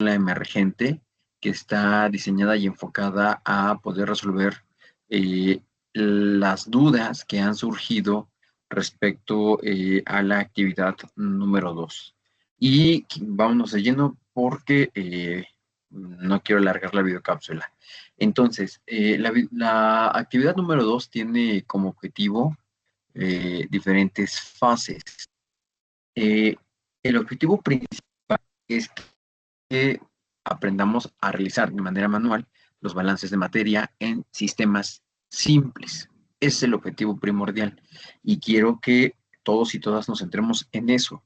la emergente que está diseñada y enfocada a poder resolver las dudas que han surgido respecto a la actividad número 2. Y vámonos de lleno porque no quiero alargar la videocápsula. Entonces, la actividad número 2 tiene como objetivo diferentes fases. Eh, el objetivo principal es que aprendamos a realizar de manera manual los balances de materia en sistemas simples. Ese es el objetivo primordial y quiero que todos y todas nos centremos en eso,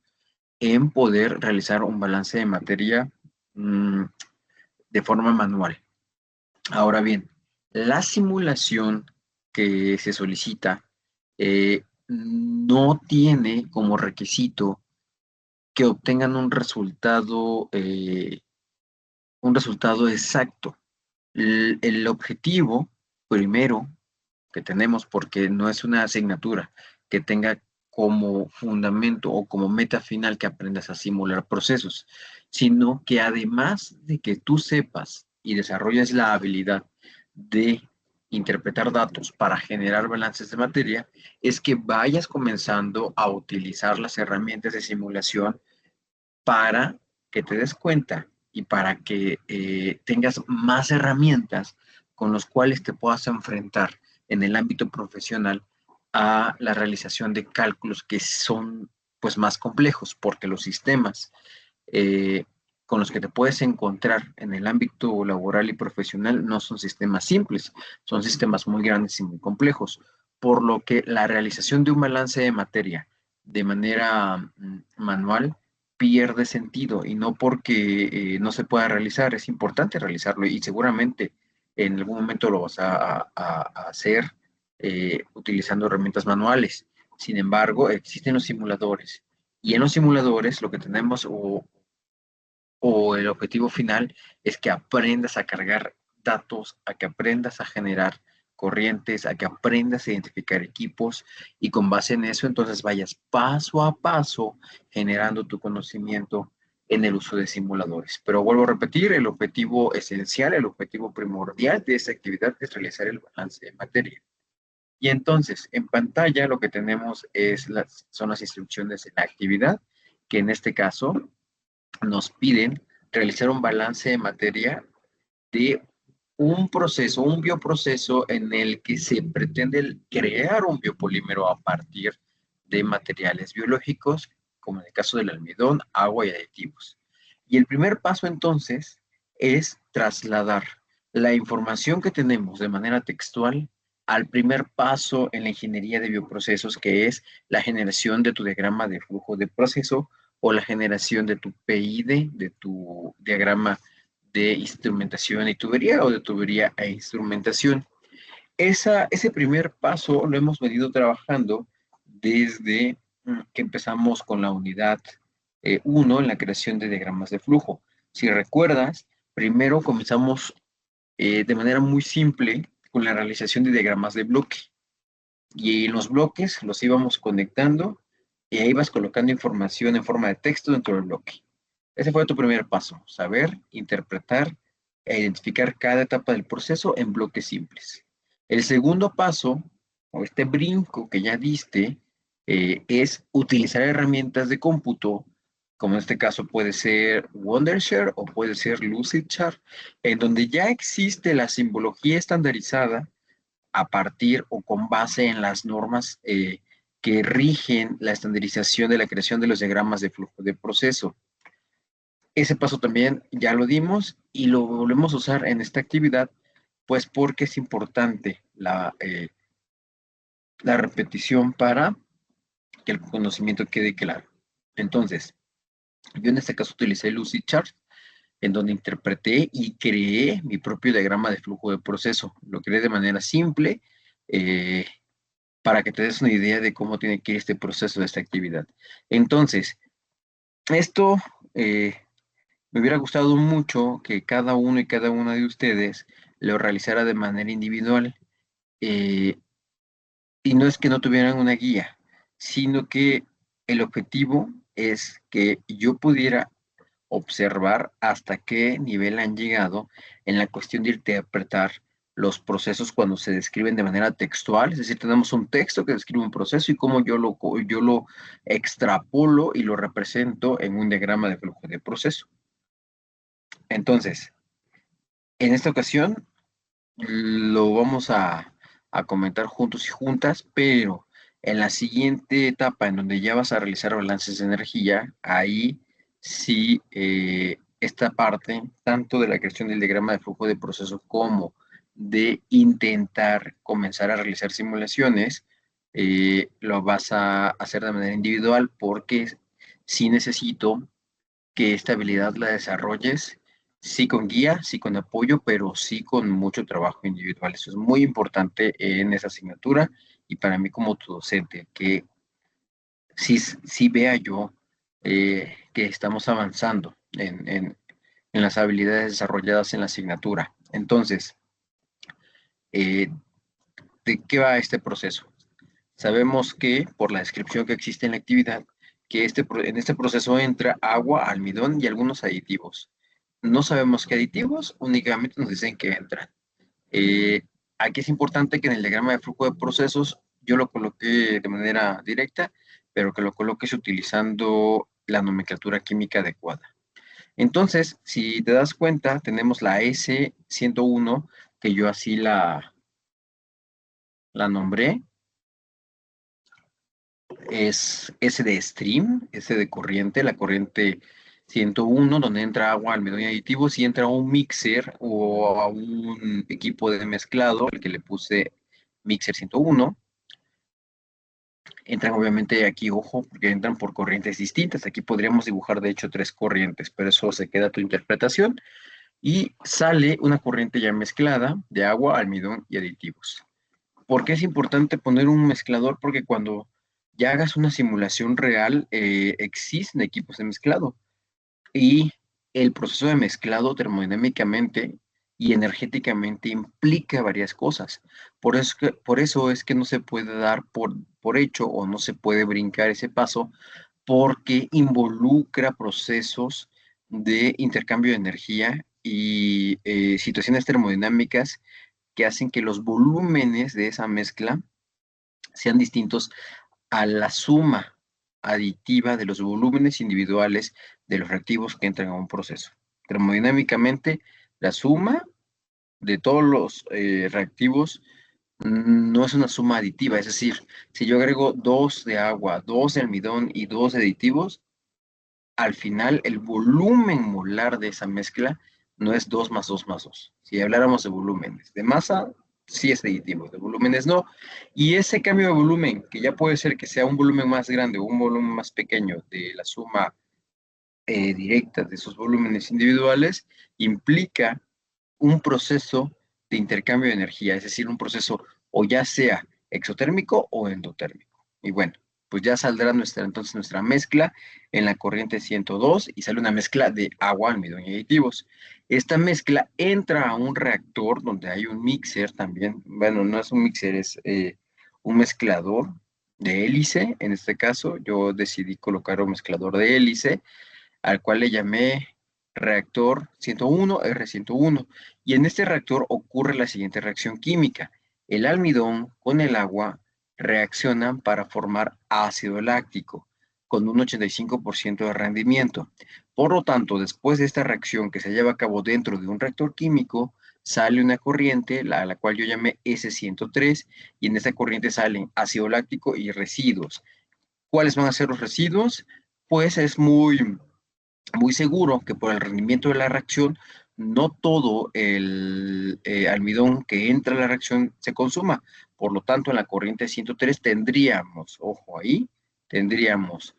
en poder realizar un balance de materia de forma manual. Ahora bien, la simulación que se solicita no tiene como requisito que obtengan un resultado exacto. El objetivo primero que tenemos, porque no es una asignatura que tenga como fundamento o como meta final que aprendas a simular procesos, sino que además de que tú sepas y desarrolles la habilidad de interpretar datos para generar balances de materia, es que vayas comenzando a utilizar las herramientas de simulación para que te des cuenta y para que tengas más herramientas con las cuales te puedas enfrentar en el ámbito profesional a la realización de cálculos que son pues más complejos, porque los sistemas eh, con los que te puedes encontrar en el ámbito laboral y profesional no son sistemas simples, son sistemas muy grandes y muy complejos, por lo que la realización de un balance de materia de manera manual pierde sentido y no porque no se pueda realizar, es importante realizarlo y seguramente en algún momento lo vas a hacer utilizando herramientas manuales. Sin embargo, existen los simuladores y en los simuladores lo que tenemos o el objetivo final es que aprendas a cargar datos, a que aprendas a generar corrientes, a que aprendas a identificar equipos y con base en eso entonces vayas paso a paso generando tu conocimiento en el uso de simuladores. Pero vuelvo a repetir, el objetivo esencial, el objetivo primordial de esta actividad es realizar el balance de materia. Y entonces, en pantalla lo que tenemos son las instrucciones de la actividad, que en este caso nos piden realizar un balance de materia de un proceso, un bioproceso en el que se pretende crear un biopolímero a partir de materiales biológicos, como en el caso del almidón, agua y aditivos. Y el primer paso entonces es trasladar la información que tenemos de manera textual al primer paso en la ingeniería de bioprocesos, que es la generación de tu diagrama de flujo de proceso o la generación de tu PID, de tu diagrama de instrumentación y tubería o de tubería e instrumentación. Ese primer paso lo hemos venido trabajando desde que empezamos con la unidad 1 en la creación de diagramas de flujo. Si recuerdas, primero comenzamos de manera muy simple con la realización de diagramas de bloque. Y en los bloques los íbamos conectando y ahí vas colocando información en forma de texto dentro del bloque. Ese fue tu primer paso, saber, interpretar e identificar cada etapa del proceso en bloques simples. El segundo paso, o este brinco que ya diste, es utilizar herramientas de cómputo, como en este caso puede ser Wondershare o puede ser Lucidchart, en donde ya existe la simbología estandarizada a partir o con base en las normas que rigen la estandarización de la creación de los diagramas de flujo de proceso. Ese paso también ya lo dimos y lo volvemos a usar en esta actividad, pues porque es importante la repetición para que el conocimiento quede claro. Entonces, yo en este caso utilicé Lucidchart, en donde interpreté y creé mi propio diagrama de flujo de proceso. Lo creé de manera simple, para que te des una idea de cómo tiene que ir este proceso de esta actividad. Entonces, esto me hubiera gustado mucho que cada uno y cada una de ustedes lo realizara de manera individual. eh, y no es que no tuvieran una guía, sino que el objetivo es que yo pudiera observar hasta qué nivel han llegado en la cuestión de interpretar los procesos cuando se describen de manera textual, es decir, tenemos un texto que describe un proceso y cómo yo lo extrapolo y lo represento en un diagrama de flujo de proceso. Entonces, en esta ocasión lo vamos a comentar juntos y juntas, pero en la siguiente etapa, en donde ya vas a realizar balances de energía, ahí sí, esta parte, tanto de la creación del diagrama de flujo de proceso como de intentar comenzar a realizar simulaciones, lo vas a hacer de manera individual porque sí necesito que esta habilidad la desarrolles, sí con guía, sí con apoyo, pero sí con mucho trabajo individual. Eso es muy importante en esa asignatura y para mí como tu docente, que sí vea yo que estamos avanzando en las habilidades desarrolladas en la asignatura. Entonces, eh, ¿de qué va este proceso? Sabemos que, por la descripción que existe en la actividad, que en este proceso entra agua, almidón y algunos aditivos. No sabemos qué aditivos, únicamente nos dicen que entran. Eh, Aquí es importante que en el diagrama de flujo de procesos yo lo coloqué de manera directa, pero que lo coloques utilizando la nomenclatura química adecuada. Entonces, si te das cuenta, tenemos la S101, que yo así la nombré, es S de stream, S de corriente, la corriente 101, donde entra agua, almidón y aditivos, y entra a un mixer o a un equipo de mezclado, al que le puse mixer 101. Entran obviamente aquí, ojo, porque entran por corrientes distintas. Aquí podríamos dibujar, de hecho, 3 corrientes, pero eso se queda a tu interpretación. Y sale una corriente ya mezclada de agua, almidón y aditivos. ¿Por qué es importante poner un mezclador? Porque cuando ya hagas una simulación real, existen equipos de mezclado y el proceso de mezclado termodinámicamente y energéticamente implica varias cosas. Por eso es que no se puede dar por hecho o no se puede brincar ese paso porque involucra procesos de intercambio de energía y situaciones termodinámicas que hacen que los volúmenes de esa mezcla sean distintos a la suma aditiva de los volúmenes individuales de los reactivos que entran a un proceso. Termodinámicamente, la suma de todos los reactivos no es una suma aditiva, es decir, si yo agrego 2 de agua, 2 de almidón y 2 de aditivos, al final el volumen molar de esa mezcla no es 2 más 2 más 2. Si habláramos de volúmenes de masa, sí es aditivo, de volúmenes no. Y ese cambio de volumen, que ya puede ser que sea un volumen más grande o un volumen más pequeño de la suma directa de esos volúmenes individuales, implica un proceso de intercambio de energía, es decir, un proceso o ya sea exotérmico o endotérmico. Y bueno, pues ya saldrá entonces nuestra mezcla en la corriente 102 y sale una mezcla de agua, almidón y aditivos. Esta mezcla entra a un reactor donde hay un mixer también, bueno, no es un mixer, es un mezclador de hélice, en este caso yo decidí colocar un mezclador de hélice al cual le llamé reactor 101, R101. Y en este reactor ocurre la siguiente reacción química. El almidón con el agua reaccionan para formar ácido láctico con un 85% de rendimiento. Por lo tanto, después de esta reacción que se lleva a cabo dentro de un reactor químico, sale una corriente, la cual yo llamé S103, y en esta corriente salen ácido láctico y residuos. ¿Cuáles van a ser los residuos? Pues es muy seguro que por el rendimiento de la reacción, no todo el almidón que entra a la reacción se consuma. Por lo tanto, en la corriente 103 tendríamos, ojo ahí, tendríamos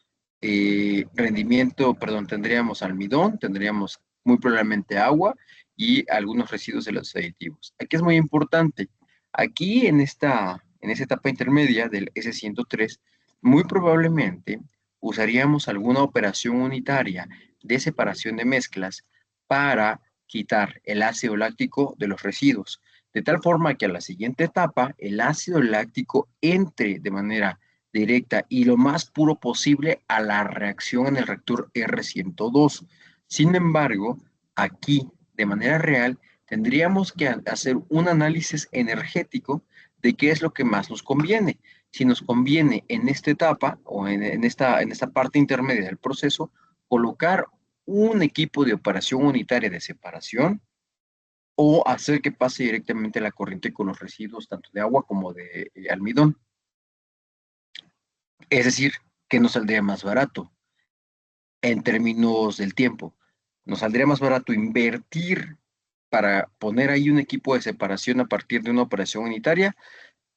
tendríamos almidón, tendríamos muy probablemente agua y algunos residuos de los aditivos. Aquí es muy importante. Aquí en esta etapa intermedia del S103, muy probablemente usaríamos alguna operación unitaria de separación de mezclas para quitar el ácido láctico de los residuos, de tal forma que a la siguiente etapa el ácido láctico entre de manera directa y lo más puro posible a la reacción en el reactor R102. Sin embargo, aquí, de manera real, tendríamos que hacer un análisis energético de qué es lo que más nos conviene. Si nos conviene en esta etapa o en esta parte intermedia del proceso, colocar un equipo de operación unitaria de separación o hacer que pase directamente la corriente con los residuos tanto de agua como de almidón. Es decir, que nos saldría más barato en términos del tiempo. Nos saldría más barato invertir para poner ahí un equipo de separación a partir de una operación unitaria,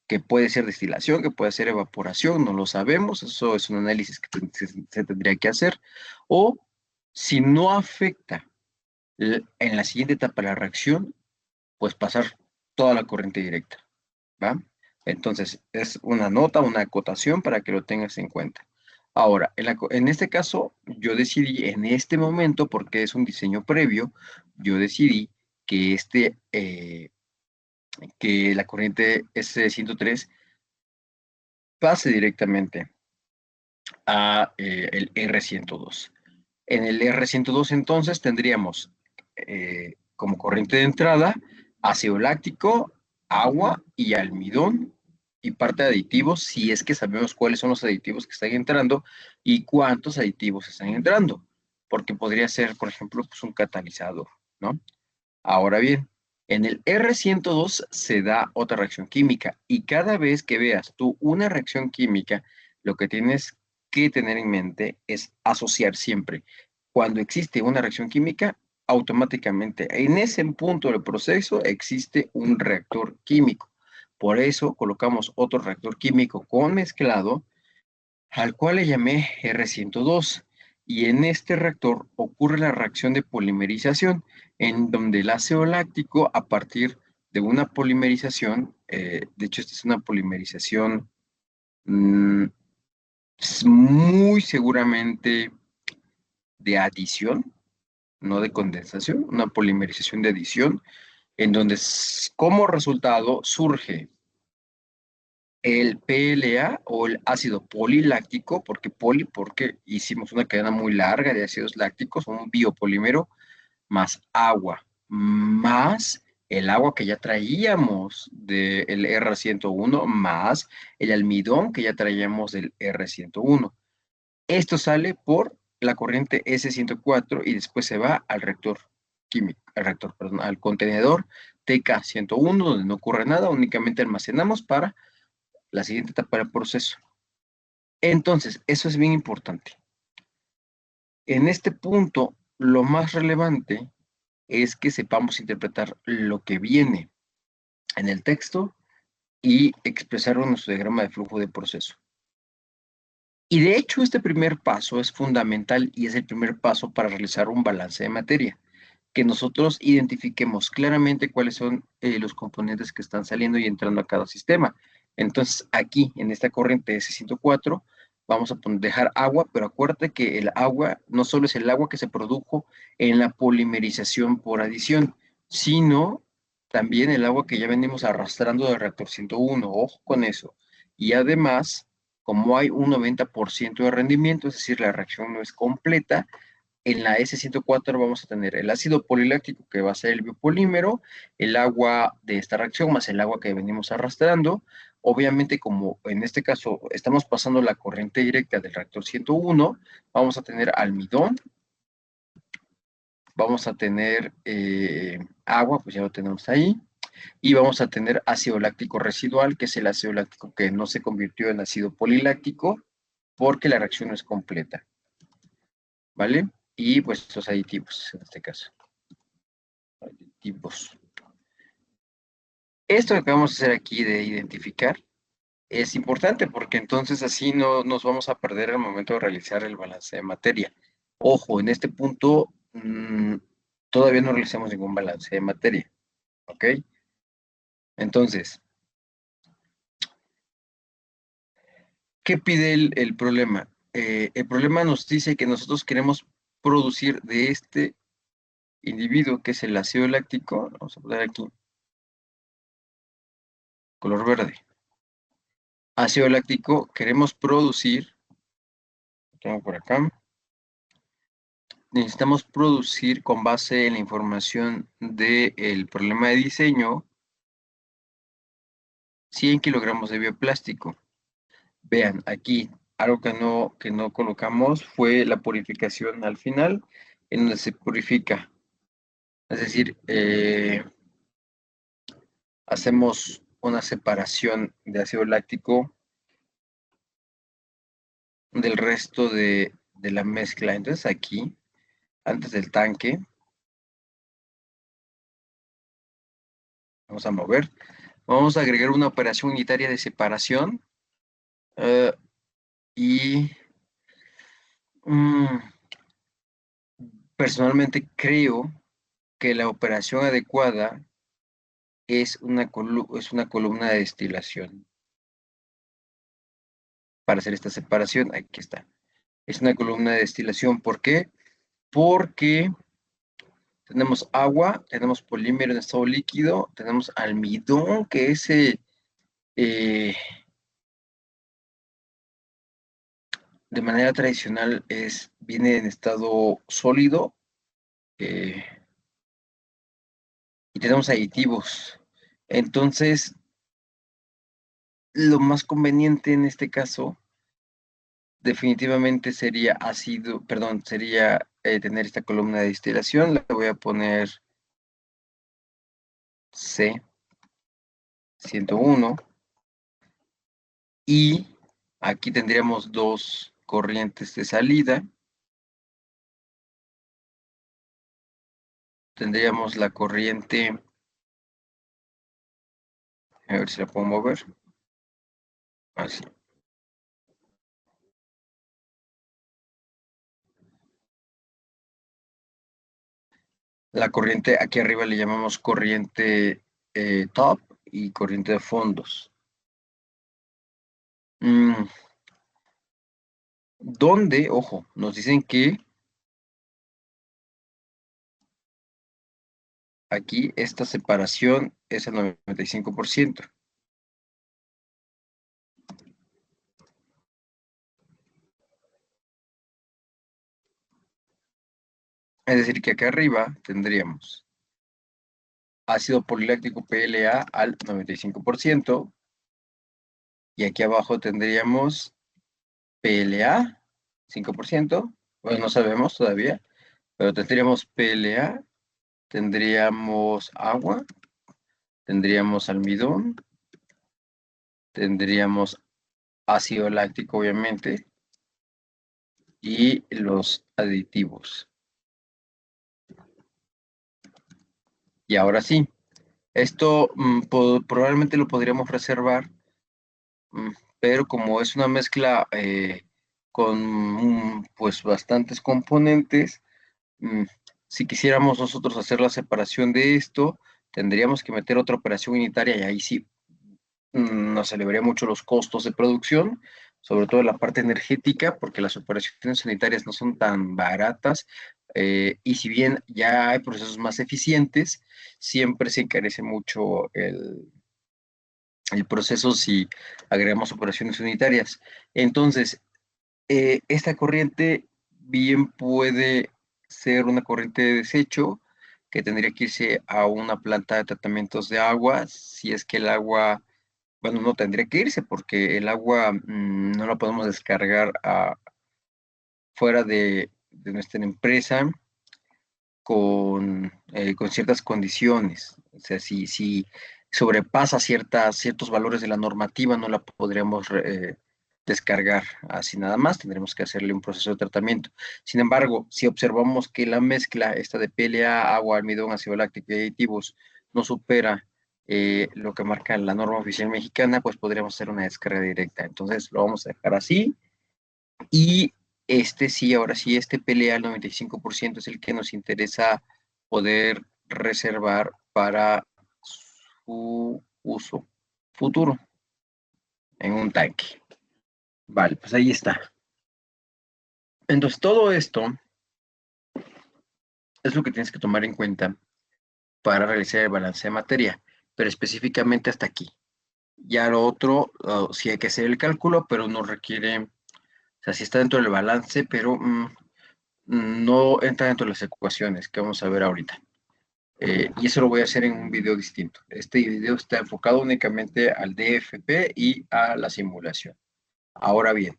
que puede ser destilación, que puede ser evaporación, no lo sabemos, eso es un análisis que se tendría que hacer, o si no afecta en la siguiente etapa la reacción, pues pasar toda la corriente directa, ¿va? Entonces, es una nota, una acotación para que lo tengas en cuenta. Ahora, en este caso, yo decidí en este momento, porque es un diseño previo, yo decidí que, que la corriente S103 pase directamente a el R102. En el R102 entonces tendríamos como corriente de entrada ácido láctico, agua y almidón y parte de aditivos, si es que sabemos cuáles son los aditivos que están entrando y cuántos aditivos están entrando, porque podría ser, por ejemplo, pues un catalizador, ¿no? Ahora bien, en el R102 se da otra reacción química y cada vez que veas tú una reacción química, lo que tienes que tener en mente es asociar siempre. Cuando existe una reacción química, automáticamente en ese punto del proceso existe un reactor químico. Por eso colocamos otro reactor químico con mezclado al cual le llamé R102, y en este reactor ocurre la reacción de polimerización, en donde el ácido láctico, a partir de una polimerización, de hecho esta es una polimerización mm, muy seguramente de adición, no de condensación, una polimerización de adición, en donde como resultado surge el PLA o el ácido poliláctico, porque hicimos una cadena muy larga de ácidos lácticos, un biopolímero, más agua, más el agua que ya traíamos del R101, más el almidón que ya traíamos del R101. Esto sale por la corriente S104 y después se va al reactor químico, perdón, al contenedor TK101, donde no ocurre nada, únicamente almacenamos para la siguiente etapa del proceso. Entonces, eso es bien importante. En este punto, lo más relevante es que sepamos interpretar lo que viene en el texto y expresarlo en nuestro diagrama de flujo de proceso. Y de hecho, este primer paso es fundamental y es el primer paso para realizar un balance de materia, que nosotros identifiquemos claramente cuáles son los componentes que están saliendo y entrando a cada sistema. Entonces, aquí, en esta corriente S104, vamos a dejar agua, pero acuérdate que el agua no solo es el agua que se produjo en la polimerización por adición, sino también el agua que ya venimos arrastrando del reactor 101, ojo con eso. Y además, como hay un 90% de rendimiento, es decir, la reacción no es completa, en la S104 vamos a tener el ácido poliláctico, que va a ser el biopolímero, el agua de esta reacción más el agua que venimos arrastrando. Obviamente, como en este caso estamos pasando la corriente directa del reactor 101, vamos a tener almidón, vamos a tener agua, pues ya lo tenemos ahí, y vamos a tener ácido láctico residual, que es el ácido láctico que no se convirtió en ácido poliláctico porque la reacción no es completa, ¿vale? Y pues los aditivos en este caso. Aditivos. Esto que acabamos de hacer aquí de identificar es importante porque entonces así no nos vamos a perder al momento de realizar el balance de materia. Ojo, en este punto todavía no realizamos ningún balance de materia, ¿ok? Entonces, ¿qué pide el problema? El problema nos dice que nosotros queremos producir de este individuo, que es el ácido láctico, vamos a poner aquí, color verde. Ácido láctico, queremos producir, tengo por acá, necesitamos producir con base en la información del problema de diseño 100 kilogramos de bioplástico. Vean, aquí algo que no colocamos fue la purificación al final, en donde se purifica. Es decir, hacemos una separación de ácido láctico del resto de la mezcla. Entonces aquí, antes del tanque, vamos a mover. Vamos a agregar una operación unitaria de separación y mm, personalmente creo que la operación adecuada es una columna de destilación. Para hacer esta separación, aquí está. Es una columna de destilación. ¿Por qué? Porque tenemos agua, tenemos polímero en estado líquido, tenemos almidón, que ese de manera tradicional viene en estado sólido, eh, y tenemos aditivos. Entonces, lo más conveniente en este caso definitivamente sería tener esta columna de destilación. Le voy a poner C101 y aquí tendríamos dos corrientes de salida. Tendríamos la corriente, a ver si la puedo mover, así. La corriente, aquí arriba le llamamos corriente top y corriente de fondos. Donde, ojo, nos dicen que aquí esta separación es el 95%. Es decir, que acá arriba tendríamos ácido poliláctico PLA al 95%, y aquí abajo tendríamos PLA 5%, bueno, no sabemos todavía, pero tendríamos PLA, tendríamos agua, tendríamos almidón, tendríamos ácido láctico, obviamente, y los aditivos. Y ahora sí, esto probablemente lo podríamos reservar, pero como es una mezcla con pues bastantes componentes, mm, si quisiéramos nosotros hacer la separación de esto, tendríamos que meter otra operación unitaria y ahí sí nos elevaría mucho los costos de producción, sobre todo en la parte energética, porque las operaciones sanitarias no son tan baratas, y si bien ya hay procesos más eficientes, siempre se encarece mucho el proceso si agregamos operaciones unitarias. Entonces, esta corriente bien puede ser una corriente de desecho que tendría que irse a una planta de tratamientos de agua, si es que el agua, bueno, no tendría que irse porque el agua no la podemos descargar fuera de nuestra empresa con ciertas condiciones. O sea, si sobrepasa ciertos valores de la normativa, no la podríamos descargar así nada más, tendremos que hacerle un proceso de tratamiento. Sin embargo, si observamos que la mezcla esta de PLA, agua, almidón, ácido láctico y aditivos no supera lo que marca la norma oficial mexicana, pues podríamos hacer una descarga directa. Entonces lo vamos a dejar así. Y este sí, ahora sí, este PLA al 95% es el que nos interesa poder reservar para su uso futuro en un tanque. Vale, pues ahí está. Entonces, todo esto es lo que tienes que tomar en cuenta para realizar el balance de materia, pero específicamente hasta aquí. Ya lo otro, sí hay que hacer el cálculo, pero no requiere, o sea, sí está dentro del balance, pero no entra dentro de las ecuaciones que vamos a ver ahorita. Y eso lo voy a hacer en un video distinto. Este video está enfocado únicamente al DFP y a la simulación. Ahora bien,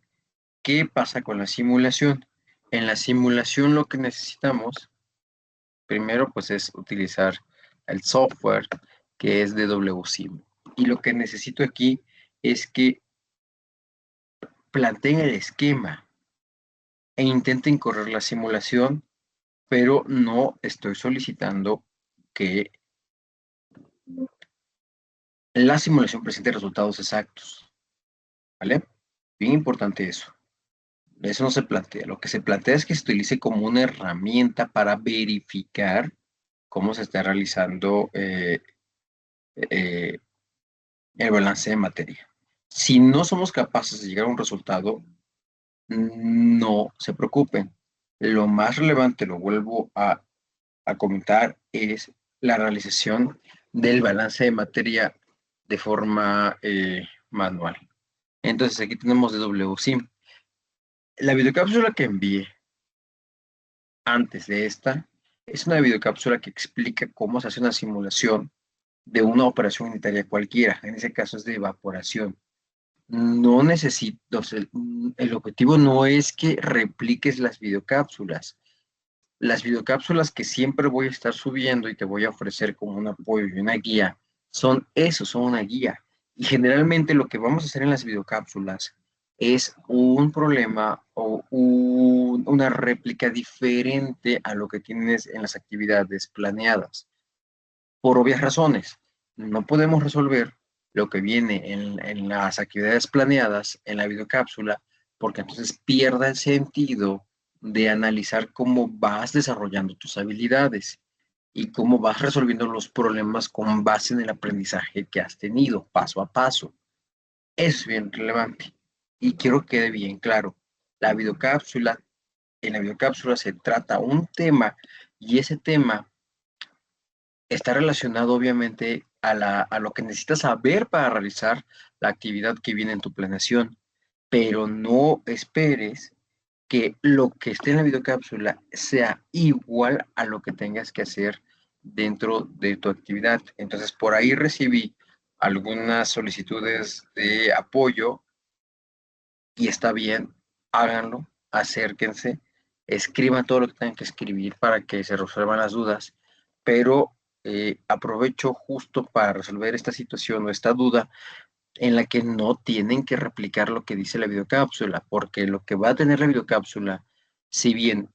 ¿qué pasa con la simulación? En la simulación lo que necesitamos, primero, pues es utilizar el software que es DWSim. Y lo que necesito aquí es que planteen el esquema e intenten correr la simulación, pero no estoy solicitando que la simulación presente resultados exactos, ¿vale? Bien importante eso. Eso no se plantea. Lo que se plantea es que se utilice como una herramienta para verificar cómo se está realizando eh, el balance de materia. Si no somos capaces de llegar a un resultado, no se preocupen. Lo más relevante, lo vuelvo a comentar, es la realización del balance de materia de forma manual. Entonces aquí tenemos DWSIM. La videocápsula que envié antes de esta es una videocápsula que explica cómo se hace una simulación de una operación unitaria cualquiera. En ese caso es de evaporación. No necesito, o sea, el objetivo no es que repliques las videocápsulas. Las videocápsulas que siempre voy a estar subiendo y te voy a ofrecer como un apoyo y una guía, son eso, son una guía. Y generalmente lo que vamos a hacer en las videocápsulas es un problema o una réplica diferente a lo que tienes en las actividades planeadas. Por obvias razones, no podemos resolver lo que viene en las actividades planeadas en la videocápsula, porque entonces pierde el sentido de analizar cómo vas desarrollando tus habilidades y cómo vas resolviendo los problemas con base en el aprendizaje que has tenido paso a paso. Eso es bien relevante. Y quiero que quede bien claro, la videocápsula, en la videocápsula se trata un tema y ese tema está relacionado obviamente a lo que necesitas saber para realizar la actividad que viene en tu planeación, pero no esperes que lo que esté en la videocápsula sea igual a lo que tengas que hacer dentro de tu actividad. Entonces, por ahí recibí algunas solicitudes de apoyo y está bien, háganlo, acérquense, escriban todo lo que tengan que escribir para que se resuelvan las dudas, pero aprovecho justo para resolver esta situación o esta duda en la que no tienen que replicar lo que dice la videocápsula, porque lo que va a tener la videocápsula, si bien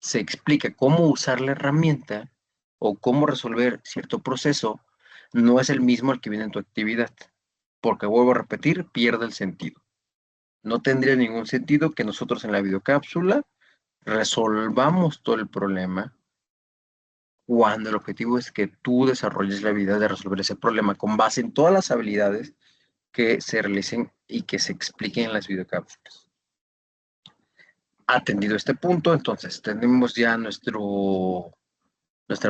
se explica cómo usar la herramienta o cómo resolver cierto proceso, no es el mismo al que viene en tu actividad, porque vuelvo a repetir, pierde el sentido. No tendría ningún sentido que nosotros en la videocápsula resolvamos todo el problema cuando el objetivo es que tú desarrolles la habilidad de resolver ese problema con base en todas las habilidades que se realicen y que se expliquen en las videocápsulas. Atendido este punto, entonces tenemos ya nuestra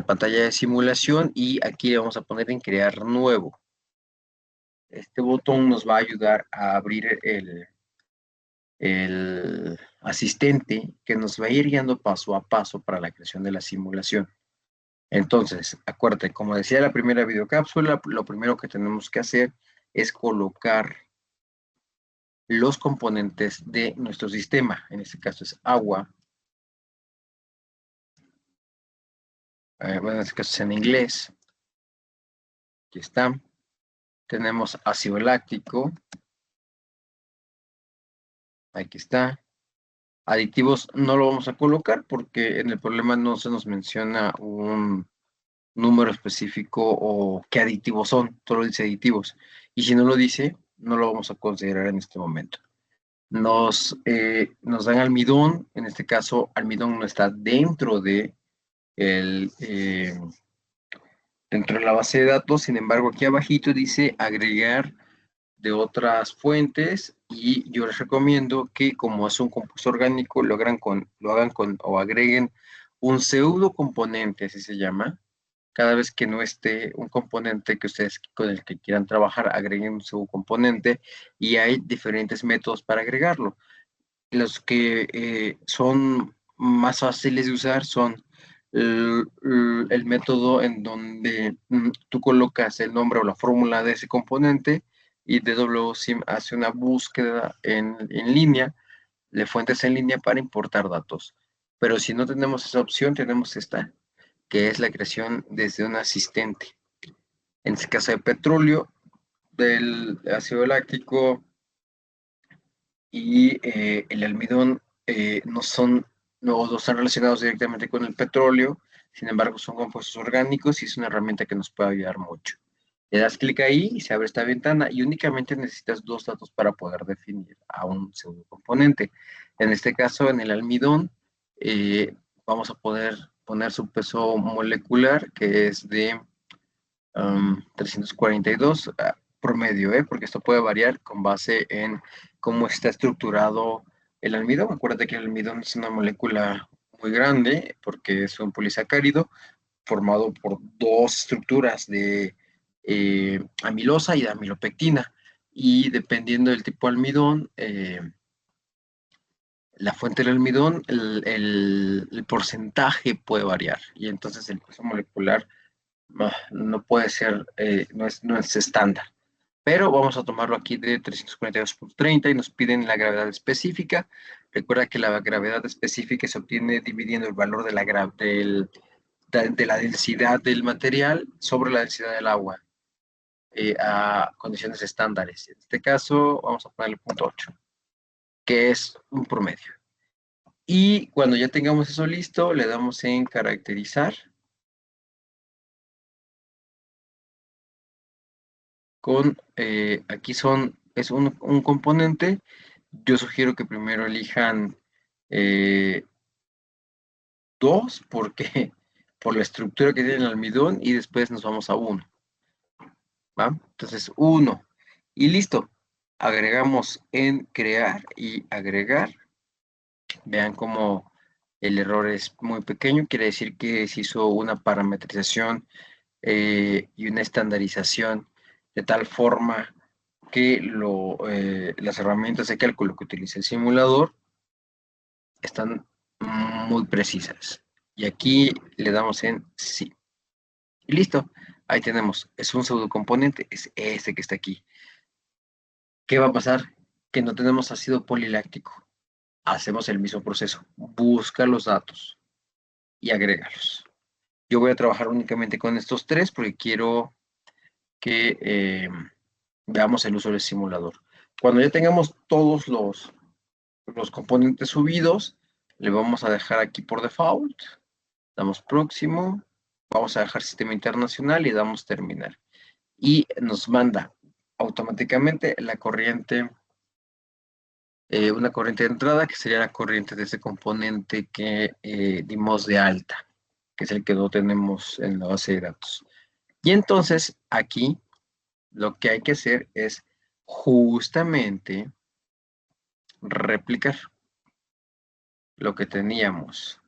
pantalla de simulación y aquí le vamos a poner en crear nuevo. Este botón nos va a ayudar a abrir el asistente que nos va a ir guiando paso a paso para la creación de la simulación. Entonces, acuérdate, como decía la primera videocápsula, lo primero que tenemos que hacer es colocar los componentes de nuestro sistema. En este caso es agua. Bueno, en este caso es en inglés. Aquí está. Tenemos ácido láctico. Aquí está. Aditivos no lo vamos a colocar porque en el problema no se nos menciona un número específico o qué aditivos son, solo dice aditivos. Y si no lo dice, no lo vamos a considerar en este momento. Nos dan almidón, en este caso almidón no está el, eh, dentro de la base de datos, sin embargo aquí abajito dice agregar de otras fuentes y yo les recomiendo que como es un compuesto orgánico lo hagan con o agreguen un pseudo componente, así se llama. Cada vez que no esté un componente que ustedes con el que quieran trabajar, agreguen un pseudo componente y hay diferentes métodos para agregarlo. Los que son más fáciles de usar son el método en donde tú colocas el nombre o la fórmula de ese componente y DWSIM hace una búsqueda en línea, de fuentes en línea para importar datos. Pero si no tenemos esa opción, tenemos esta, que es la creación desde un asistente. En este caso de petróleo, del ácido láctico y el almidón no están relacionados directamente con el petróleo, sin embargo son compuestos orgánicos y es una herramienta que nos puede ayudar mucho. Le das clic ahí y se abre esta ventana y únicamente necesitas dos datos para poder definir a un pseudocomponente. En este caso, en el almidón, vamos a poder poner su peso molecular, que es de 342 promedio, porque esto puede variar con base en cómo está estructurado el almidón. Acuérdate que el almidón es una molécula muy grande porque es un polisacárido formado por dos estructuras de amilosa y de amilopectina. Y dependiendo del tipo de almidón, la fuente del almidón, el porcentaje puede variar. Y entonces el peso molecular no puede ser, no es estándar. Pero vamos a tomarlo aquí de 342.30 y nos piden la gravedad específica. Recuerda que la gravedad específica se obtiene dividiendo el valor de de la densidad del material sobre la densidad del agua a condiciones estándares. En este caso, vamos a ponerle 0.8, que es un promedio. Y cuando ya tengamos eso listo, le damos en caracterizar con, aquí es un componente. Yo sugiero que primero elijan dos, porque por la estructura que tiene el almidón, y después nos vamos a uno. ¿Va? Entonces, uno. Y listo. Agregamos en crear y agregar. Vean cómo el error es muy pequeño. Quiere decir que se hizo una parametrización y una estandarización de tal forma que las herramientas de cálculo que utiliza el simulador están muy precisas. Y aquí le damos en sí. Y listo. Ahí tenemos. Es un pseudocomponente. Es este que está aquí. ¿Qué va a pasar? Que no tenemos ácido poliláctico. Hacemos el mismo proceso. Busca los datos y agrégalos. Yo voy a trabajar únicamente con estos tres porque quiero que veamos el uso del simulador. Cuando ya tengamos todos los componentes subidos, le vamos a dejar aquí por default. Damos próximo. Vamos a dejar sistema internacional y damos terminar. Y nos manda automáticamente la corriente, una corriente de entrada que sería la corriente de ese componente que dimos de alta, que es el que no tenemos en la base de datos. Y entonces aquí lo que hay que hacer es justamente replicar lo que teníamos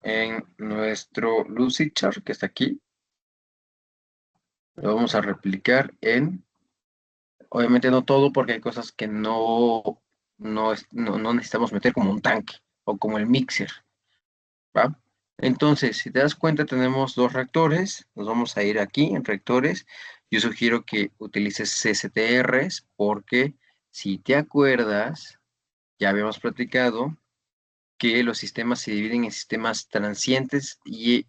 en nuestro Lucidchart, que está aquí. Lo vamos a replicar obviamente no todo, porque hay cosas que no necesitamos meter, como un tanque o como el mixer, ¿va? Entonces, si te das cuenta, tenemos dos reactores. Nos vamos a ir aquí en reactores. Yo sugiero que utilices CSTRs porque si te acuerdas, ya habíamos platicado que los sistemas se dividen en sistemas transientes y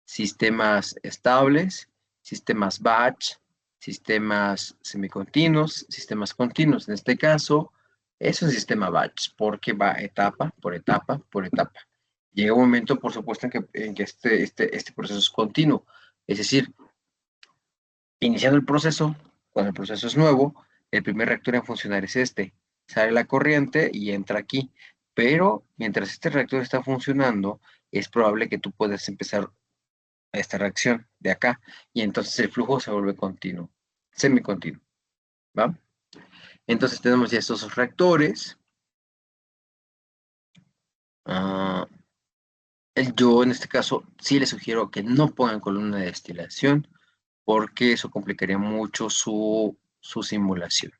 sistemas estables, sistemas batch, sistemas semicontinuos, sistemas continuos. En este caso, es un sistema batch porque va etapa por etapa por etapa. Llega un momento, por supuesto, en que este proceso es continuo. Es decir, iniciando el proceso, cuando el proceso es nuevo, el primer reactor en funcionar es este. Sale la corriente y entra aquí. Pero mientras este reactor está funcionando, es probable que tú puedas empezar esta reacción de acá y entonces el flujo se vuelve continuo, semicontinuo, ¿va? Entonces tenemos ya estos reactores. Yo en este caso sí les sugiero que no pongan columna de destilación porque eso complicaría mucho su simulación.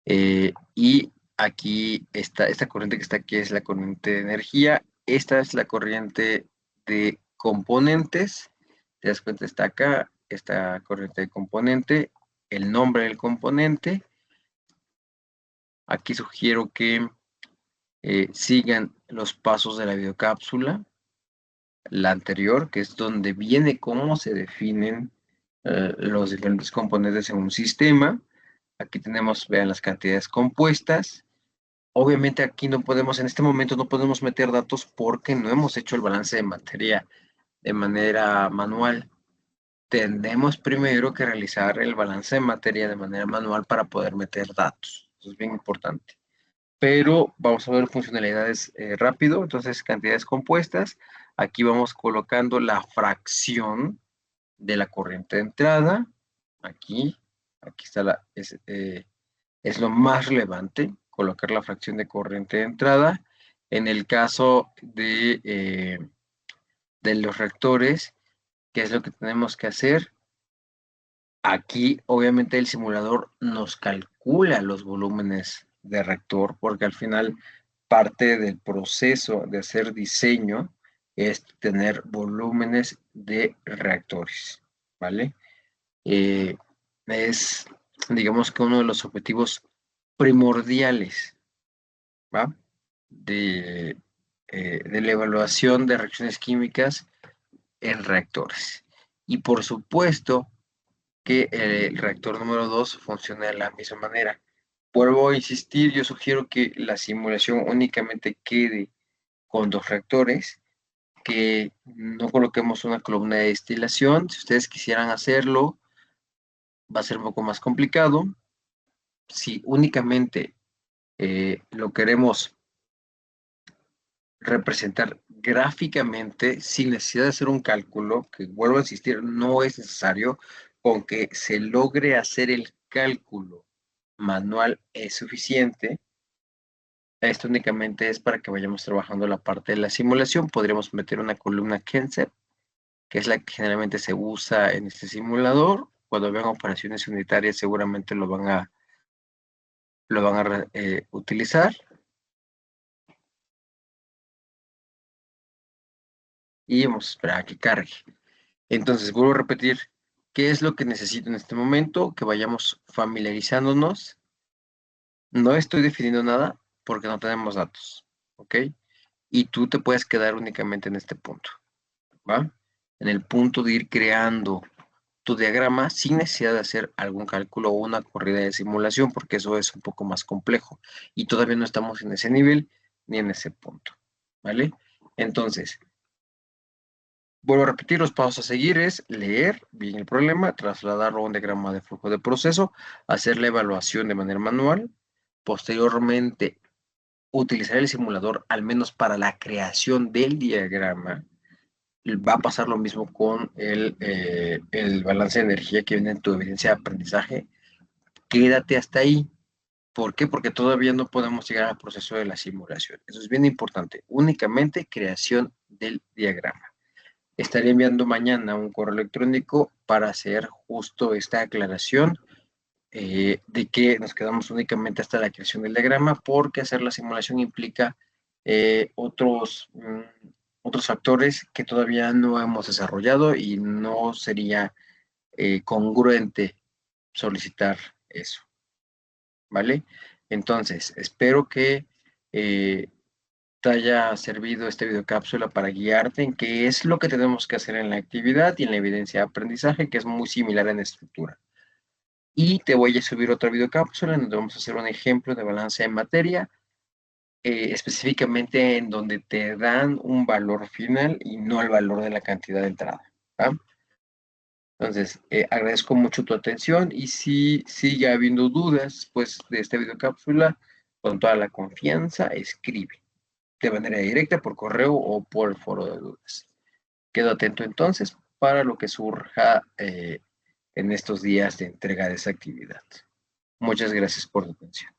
Y aquí esta corriente que está aquí es la corriente de energía esta es la corriente de componentes. Te das cuenta, está acá, esta corriente de componente, el nombre del componente. Aquí sugiero que sigan los pasos de la videocápsula, la anterior, que es donde viene cómo se definen los diferentes componentes en un sistema. Aquí tenemos, vean, las cantidades compuestas. Obviamente aquí no podemos, en este momento no podemos meter datos porque no hemos hecho el balance de materia de manera manual. Tenemos primero que realizar el balance de materia de manera manual para poder meter datos. Eso es bien importante. Pero vamos a ver funcionalidades rápido. Entonces, cantidades compuestas. Aquí vamos colocando la fracción de la corriente de entrada. Aquí está es lo más relevante, colocar la fracción de corriente de entrada. En el caso de los reactores, ¿qué es lo que tenemos que hacer? Aquí, obviamente, el simulador nos calcula los volúmenes de reactor, porque al final parte del proceso de hacer diseño es tener volúmenes de reactores, ¿vale? Es, digamos que uno de los objetivos primordiales, ¿va? De la evaluación de reacciones químicas en reactores. Y por supuesto que el reactor número 2 funcione de la misma manera. Vuelvo a insistir, yo sugiero que la simulación únicamente quede con 2 reactores, que no coloquemos una columna de destilación. Si ustedes quisieran hacerlo, va a ser un poco más complicado. Si únicamente lo queremos representar gráficamente sin necesidad de hacer un cálculo, que vuelvo a insistir, no es necesario, con que se logre hacer el cálculo manual es suficiente. Esto únicamente es para que vayamos trabajando la parte de la simulación. Podríamos meter una columna Kenseth, que es la que generalmente se usa en este simulador. Cuando vean operaciones unitarias seguramente lo van a utilizar. Y vamos a esperar a que cargue. Entonces, vuelvo a repetir, ¿qué es lo que necesito en este momento? Que vayamos familiarizándonos. No estoy definiendo nada porque no tenemos datos, ¿ok? Y tú te puedes quedar únicamente en este punto, ¿va? En el punto de ir creando tu diagrama sin necesidad de hacer algún cálculo o una corrida de simulación, porque eso es un poco más complejo. Y todavía no estamos en ese nivel ni en ese punto, ¿vale? Entonces, vuelvo a repetir, los pasos a seguir es leer bien el problema, trasladarlo a un diagrama de flujo de proceso, hacer la evaluación de manera manual, posteriormente utilizar el simulador al menos para la creación del diagrama. Va a pasar lo mismo con el balance de energía que viene en tu evidencia de aprendizaje. Quédate hasta ahí. ¿Por qué? Porque todavía no podemos llegar al proceso de la simulación. Eso es bien importante. Únicamente creación del diagrama. Estaré enviando mañana un correo electrónico para hacer justo esta aclaración de que nos quedamos únicamente hasta la creación del diagrama, porque hacer la simulación implica otros factores que todavía no hemos desarrollado y no sería congruente solicitar eso, ¿vale? Entonces, espero que eh, te haya servido esta videocápsula para guiarte en qué es lo que tenemos que hacer en la actividad y en la evidencia de aprendizaje, que es muy similar en estructura. Y te voy a subir otra videocápsula en donde vamos a hacer un ejemplo de balance en materia, específicamente en donde te dan un valor final y no el valor de la cantidad de entrada, ¿va? Entonces, agradezco mucho tu atención y si sigue habiendo dudas pues, de esta videocápsula, con toda la confianza, escribe de manera directa por correo o por el foro de dudas. Quedo atento entonces para lo que surja en estos días de entrega de esa actividad. Muchas gracias por tu atención.